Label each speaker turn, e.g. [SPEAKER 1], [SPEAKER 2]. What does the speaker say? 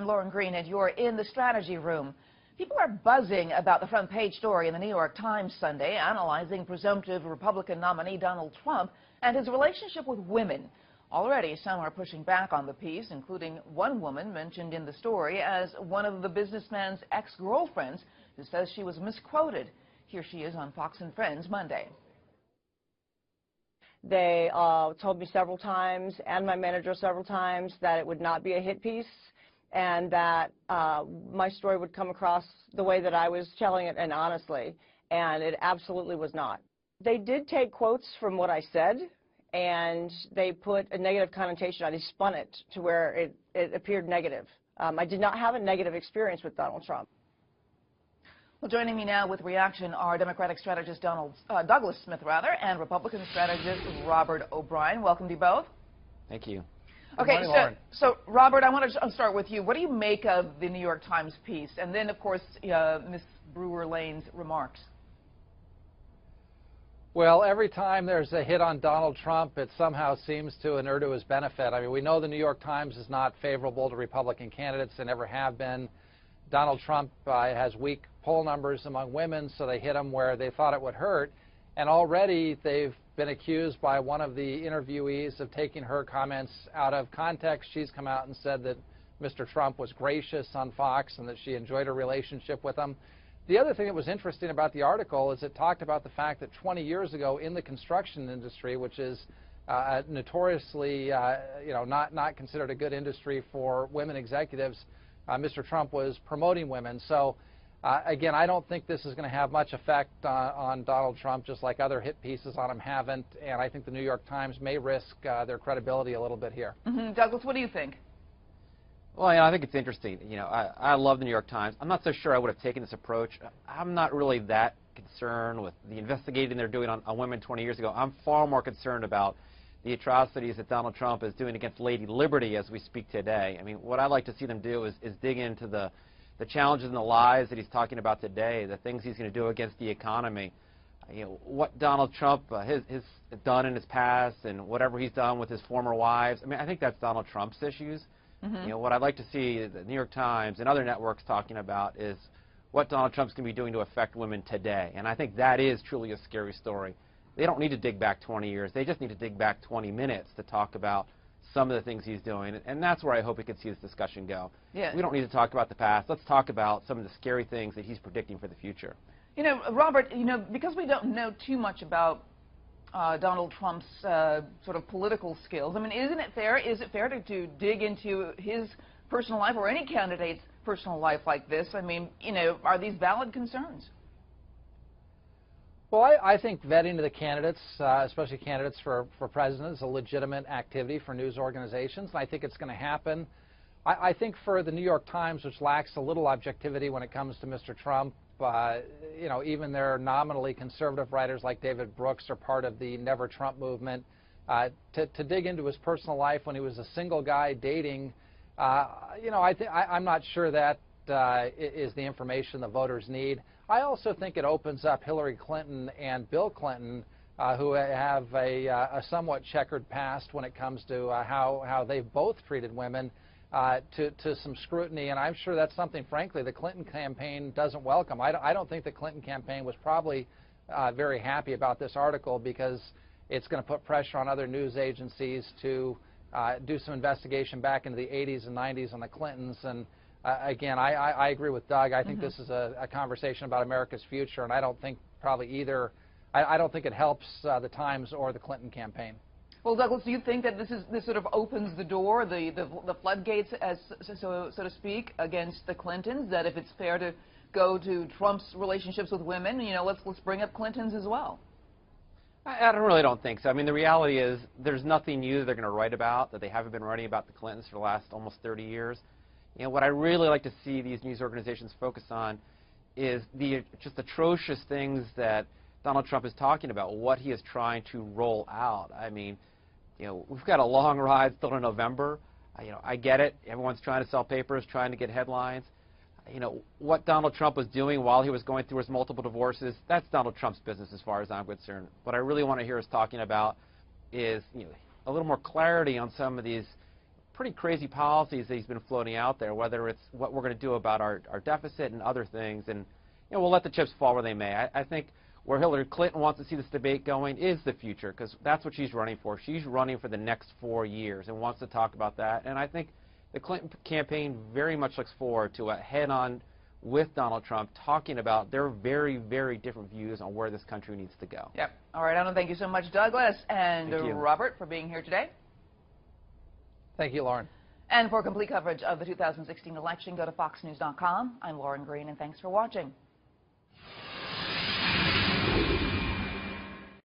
[SPEAKER 1] I'm Lauren Green, and you're in the strategy room. People are buzzing about the front page story in the New York Times Sunday, analyzing presumptive Republican nominee Donald Trump and his relationship with women. Already, some are pushing back on the piece, including one woman mentioned in the story as one of the businessman's ex-girlfriends who says she was misquoted. Here she is on Fox and Friends Monday.
[SPEAKER 2] They told me several times, and my manager several times, that it would not be a hit piece and that my story would come across the way that I was telling it and honestly, and it absolutely was not. They did take quotes from what I said, and they put a negative connotation on it. They spun it to where it appeared negative. I did not have a negative experience with Donald Trump.
[SPEAKER 1] Well, joining me now with reaction are Democratic strategist Douglas Smith, and Republican strategist Robert O'Brien. Welcome to you both.
[SPEAKER 3] Thank you.
[SPEAKER 1] Okay,
[SPEAKER 3] Good morning,
[SPEAKER 1] so Robert, I want to start with you. What do you make of the New York Times piece? And then, of course, Ms. Brewer-Lane's remarks.
[SPEAKER 4] Well, every time there's a hit on Donald Trump, it somehow seems to inure to his benefit. I mean, we know the New York Times is not favorable to Republican candidates. They never have been. Donald Trump has weak poll numbers among women, so they hit him where they thought it would hurt. And already they've been accused by one of the interviewees of taking her comments out of context. She's come out and said that Mr. Trump was gracious on Fox and that she enjoyed her relationship with him. The other thing that was interesting about the article is it talked about the fact that 20 years ago in the construction industry, which is notoriously not considered a good industry for women executives, Mr. Trump was promoting women. So, again, I don't think this is going to have much effect on Donald Trump, just like other hit pieces on him haven't. And I think the New York Times may risk their credibility a little bit here.
[SPEAKER 1] Douglas, what do you think?
[SPEAKER 3] Well, I think it's interesting. I love the New York Times. I'm not so sure I would have taken this approach. I'm not really that concerned with the investigating they're doing on women 20 years ago. I'm far more concerned about the atrocities that Donald Trump is doing against Lady Liberty as we speak today. I mean, what I'd like to see them do is dig into the challenges and the lies that he's talking about today, the things he's going to do against the economy. What Donald Trump has done in his past and whatever he's done with his former wives. I mean, I think that's Donald Trump's issues. What I'd like to see the New York Times and other networks talking about is what Donald Trump's going to be doing to affect women today. And I think that is truly a scary story. They don't need to dig back 20 years. They just need to dig back 20 minutes to talk about some of the things he's doing. And that's where I hope we could see this discussion go.
[SPEAKER 1] Yeah.
[SPEAKER 3] We don't need to talk about the past. Let's talk about some of the scary things that he's predicting for the future.
[SPEAKER 1] Robert, because we don't know too much about Donald Trump's sort of political skills, I mean, is it fair to dig into his personal life or any candidate's personal life like this? I mean, are these valid concerns?
[SPEAKER 4] Well, I think vetting to the candidates, especially candidates for president, is a legitimate activity for news organizations, and I think it's going to happen. I think for the New York Times, which lacks a little objectivity when it comes to Mr. Trump, even their nominally conservative writers like David Brooks are part of the Never Trump movement. To dig into his personal life when he was a single guy dating, I'm not sure that is the information the voters need. I also think it opens up Hillary Clinton and Bill Clinton, who have a somewhat checkered past when it comes to how they've both treated women, to some scrutiny. And I'm sure that's something, frankly, the Clinton campaign doesn't welcome. I don't think the Clinton campaign was probably very happy about this article because it's going to put pressure on other news agencies to do some investigation back into the 80s and 90s on the Clintons. And again, I agree with Doug. I think this is a conversation about America's future, and I don't think probably either. I don't think it helps the Times or the Clinton campaign.
[SPEAKER 1] Well, Douglas, do you think that this sort of opens the door, the floodgates, so to speak, against the Clintons? That if it's fair to go to Trump's relationships with women, let's bring up Clinton's as well.
[SPEAKER 3] I really don't think so. I mean, the reality is there's nothing new that they're going to write about that they haven't been writing about the Clintons for the last almost 30 years. What I really like to see these news organizations focus on is the just atrocious things that Donald Trump is talking about, what he is trying to roll out. I mean, we've got a long ride still to November. I get it. Everyone's trying to sell papers, trying to get headlines. What Donald Trump was doing while he was going through his multiple divorces, that's Donald Trump's business as far as I'm concerned. What I really want to hear us talking about is a little more clarity on some of these pretty crazy policies that he's been floating out there, whether it's what we're going to do about our deficit and other things. And we'll let the chips fall where they may. I think where Hillary Clinton wants to see this debate going is the future, because that's what she's running for. She's running for the next 4 years and wants to talk about that. And I think the Clinton campaign very much looks forward to a head-on with Donald Trump, talking about their very, very different views on where this country needs to go.
[SPEAKER 1] Yep. All right, Alan, thank you so much, Douglas, and Robert, for being here today.
[SPEAKER 4] Thank you, Lauren.
[SPEAKER 1] And for complete coverage of the 2016 election, go to foxnews.com. I'm Lauren Green, and thanks for watching.